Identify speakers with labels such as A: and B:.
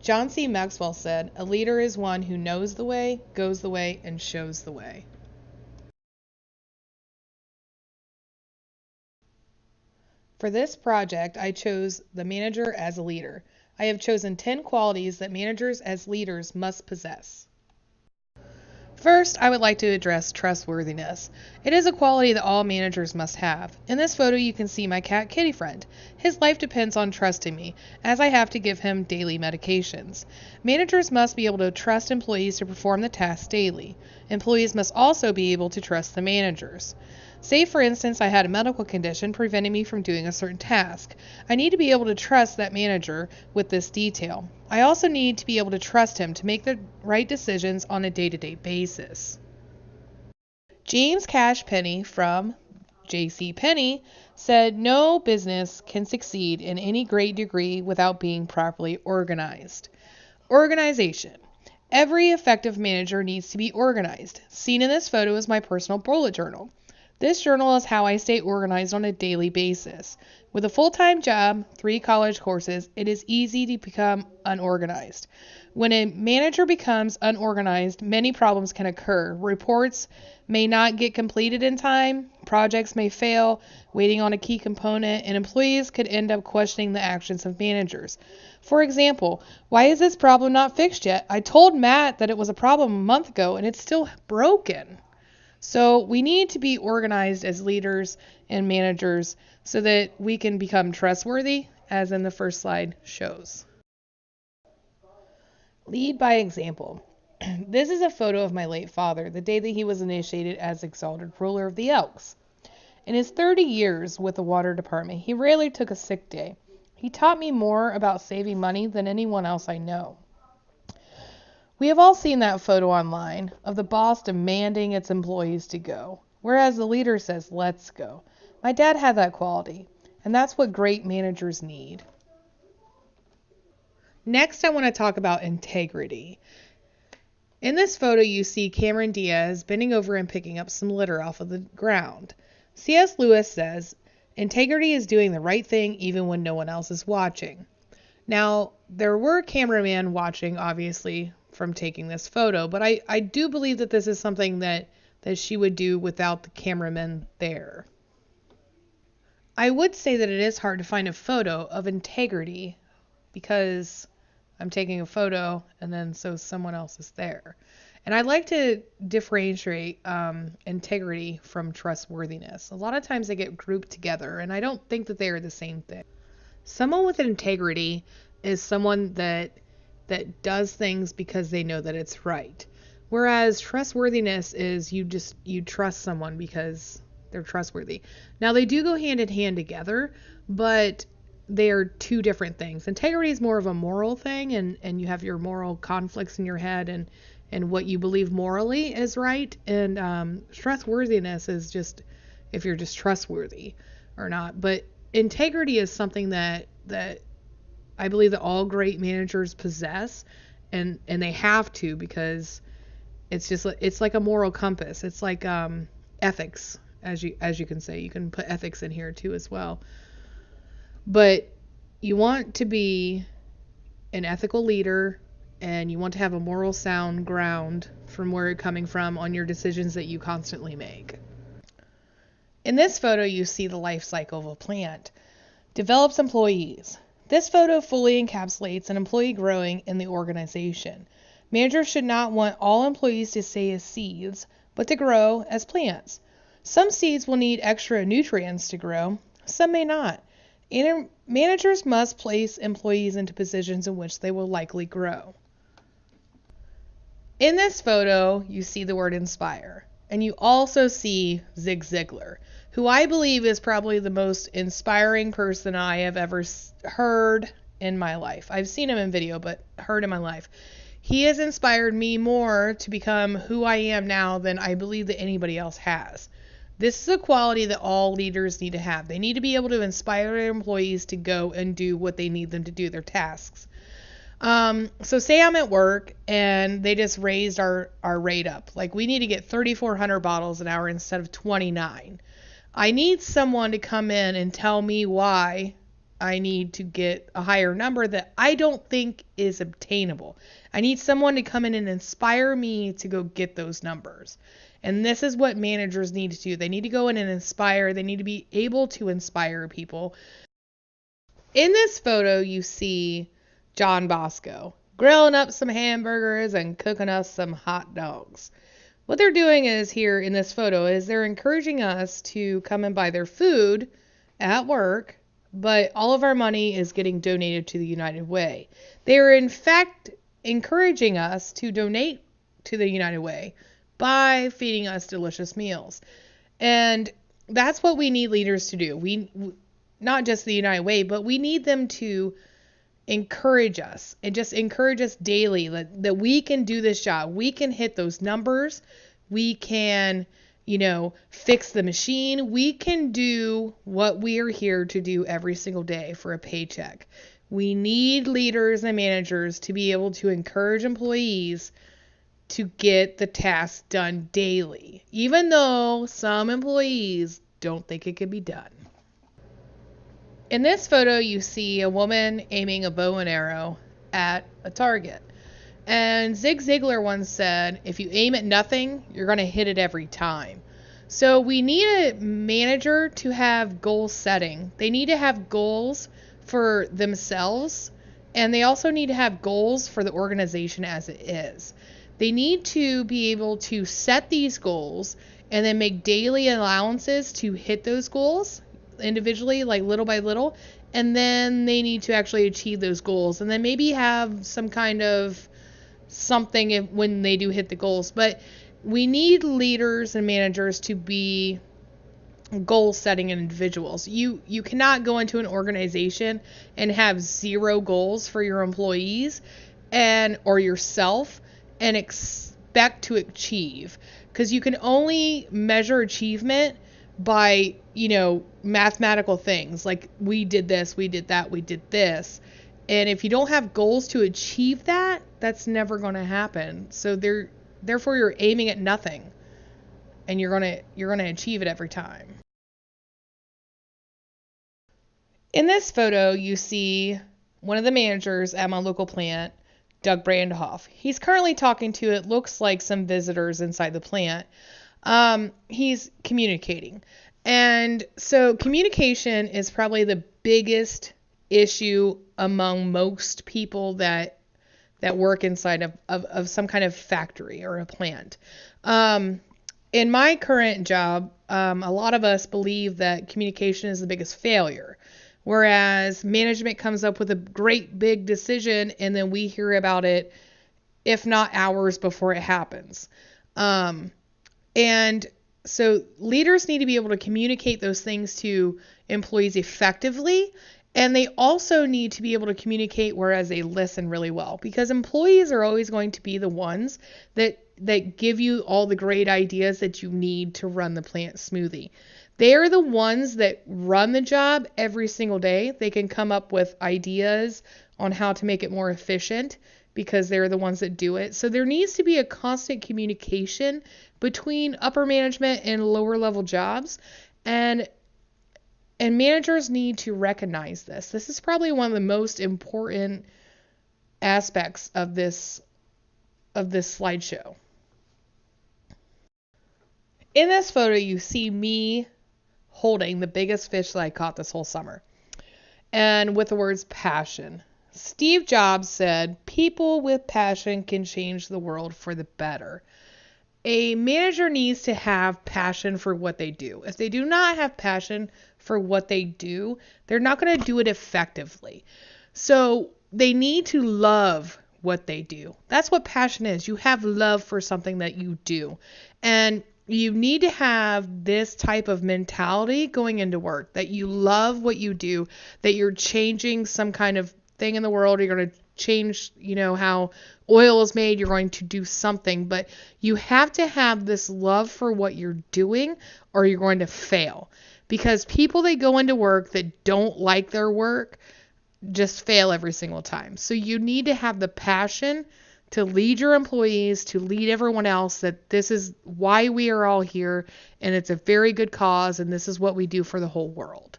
A: John C. Maxwell said, "A leader is one who knows the way, goes the way, and shows the way." For this project, I chose the manager as a leader. I have chosen 10 qualities that managers as leaders must possess. First, I would like to address trustworthiness. It is a quality that all managers must have. In this photo, you can see my cat Kitty Friend. His life depends on trusting me, as I have to give him daily medications. Managers must be able to trust employees to perform the tasks daily. Employees must also be able to trust the managers. Say, for instance, I had a medical condition preventing me from doing a certain task. I need to be able to trust that manager with this detail. I also need to be able to trust him to make the right decisions on a day-to-day basis. James Cash Penney from J.C. Penney said, "No business can succeed in any great degree without being properly organized." Organization. Every effective manager needs to be organized. Seen in this photo is my personal bullet journal. This journal is how I stay organized on a daily basis. With a full-time job, 3 college courses, it is easy to become unorganized. When a manager becomes unorganized, many problems can occur. Reports may not get completed in time, projects may fail, waiting on a key component, and employees could end up questioning the actions of managers. For example, why is this problem not fixed yet? I told Matt that it was a problem a month ago and it's still broken. So we need to be organized as leaders and managers so that we can become trustworthy, as in the first slide shows. Lead by example. This is a photo of my late father, the day that he was initiated as exalted ruler of the Elks. In his 30 years with the water department, he rarely took a sick day. He taught me more about saving money than anyone else I know. We have all seen that photo online of the boss demanding its employees to go, whereas the leader says, "Let's go." My dad had that quality, and that's what great managers need. Next, I want to talk about integrity. In this photo, you see Cameron Diaz bending over and picking up some litter off of the ground. C.S. Lewis says, "Integrity is doing the right thing even when no one else is watching." Now, there were cameramen watching, obviously, from taking this photo, but I do believe that this is something that she would do without the cameramen there. I would say that it is hard to find a photo of integrity because I'm taking a photo and then so someone else is there. And I like to differentiate integrity from trustworthiness. A lot of times they get grouped together, and I don't think that they are the same thing. Someone with integrity is someone that does things because they know that it's right. Whereas trustworthiness is you trust someone because they're trustworthy. Now they do go hand in hand together, but they are two different things. Integrity is more of a moral thing, and you have your moral conflicts in your head and what you believe morally is right. And trustworthiness is just if you're just trustworthy or not. But integrity is something that I believe that all great managers possess, and they have to, because it's like a moral compass. It's like ethics, as you can say. You can put ethics in here too as well. But you want to be an ethical leader, and you want to have a moral sound ground from where you're coming from on your decisions that you constantly make. In this photo, you see the life cycle of a plant. Develops employees. This photo fully encapsulates an employee growing in the organization. Managers should not want all employees to stay as seeds, but to grow as plants. Some seeds will need extra nutrients to grow, some may not. Managers must place employees into positions in which they will likely grow. In this photo, you see the word inspire, and you also see Zig Ziglar, who I believe is probably the most inspiring person I have ever heard in my life. I've seen him in video, but heard in my life. He has inspired me more to become who I am now than I believe that anybody else has. This is a quality that all leaders need to have. They need to be able to inspire their employees to go and do what they need them to do, their tasks. So say I'm at work and they just raised our rate up. Like, we need to get 3,400 bottles an hour instead of 29. I need someone to come in and tell me why I need to get a higher number that I don't think is obtainable. I need someone to come in and inspire me to go get those numbers. And this is what managers need to do. They need to go in and inspire. They need to be able to inspire people. In this photo, you see John Bosco grilling up some hamburgers and cooking us some hot dogs. What they're doing is here in this photo is they're encouraging us to come and buy their food at work, but all of our money is getting donated to the United Way. They are in fact encouraging us to donate to the United Way by feeding us delicious meals. And that's what we need leaders to do. We not just the United Way, but we need them to encourage us and just encourage us daily that we can do this job. We can hit those numbers. We can, fix the machine. We can do what we are here to do every single day for a paycheck. We need leaders and managers to be able to encourage employees to get the tasks done daily, even though some employees don't think it can be done. In this photo, you see a woman aiming a bow and arrow at a target. And Zig Ziglar once said, if you aim at nothing, you're going to hit it every time. So we need a manager to have goal setting. They need to have goals for themselves, and they also need to have goals for the organization as it is. They need to be able to set these goals and then make daily allowances to hit those goals individually, like little by little, and then they need to actually achieve those goals, and then maybe have some kind of something when they do hit the goals. But we need leaders and managers to be goal setting individuals. You cannot go into an organization and have zero goals for your employees or yourself and expect to achieve, because you can only measure achievement by, mathematical things like we did this, we did that, we did this. And if you don't have goals to achieve that, that's never going to happen. So therefore you're aiming at nothing, and you're going to achieve it every time. In this photo, you see one of the managers at my local plant, Doug Brandhoff. He's currently talking to, it looks like, some visitors inside the plant. He's communicating. And so communication is probably the biggest issue among most people that work inside of some kind of factory or a plant. In my current job, a lot of us believe that communication is the biggest failure, whereas management comes up with a great big decision and then we hear about it, if not hours before it happens. And so leaders need to be able to communicate those things to employees effectively, and they also need to be able to communicate whereas they listen really well, because employees are always going to be the ones that give you all the great ideas that you need to run the plant smoothly. They are the ones that run the job every single day. They can come up with ideas on how to make it more efficient because they're the ones that do it. So there needs to be a constant communication between upper management and lower level jobs, and managers need to recognize this. This is probably one of the most important aspects of this slideshow. In this photo, you see me holding the biggest fish that I caught this whole summer, and with the words passion. Steve Jobs said, people with passion can change the world for the better. A manager needs to have passion for what they do. If they do not have passion for what they do, they're not going to do it effectively. So they need to love what they do. That's what passion is. You have love for something that you do. And you need to have this type of mentality going into work, that you love what you do, that you're changing some kind of thing in the world. You're going to change, how oil is made. You're going to do something, but you have to have this love for what you're doing or you're going to fail, because people that go into work that don't like their work just fail every single time. So you need to have the passion to lead your employees, to lead everyone else, that this is why we are all here and it's a very good cause and this is what we do for the whole world.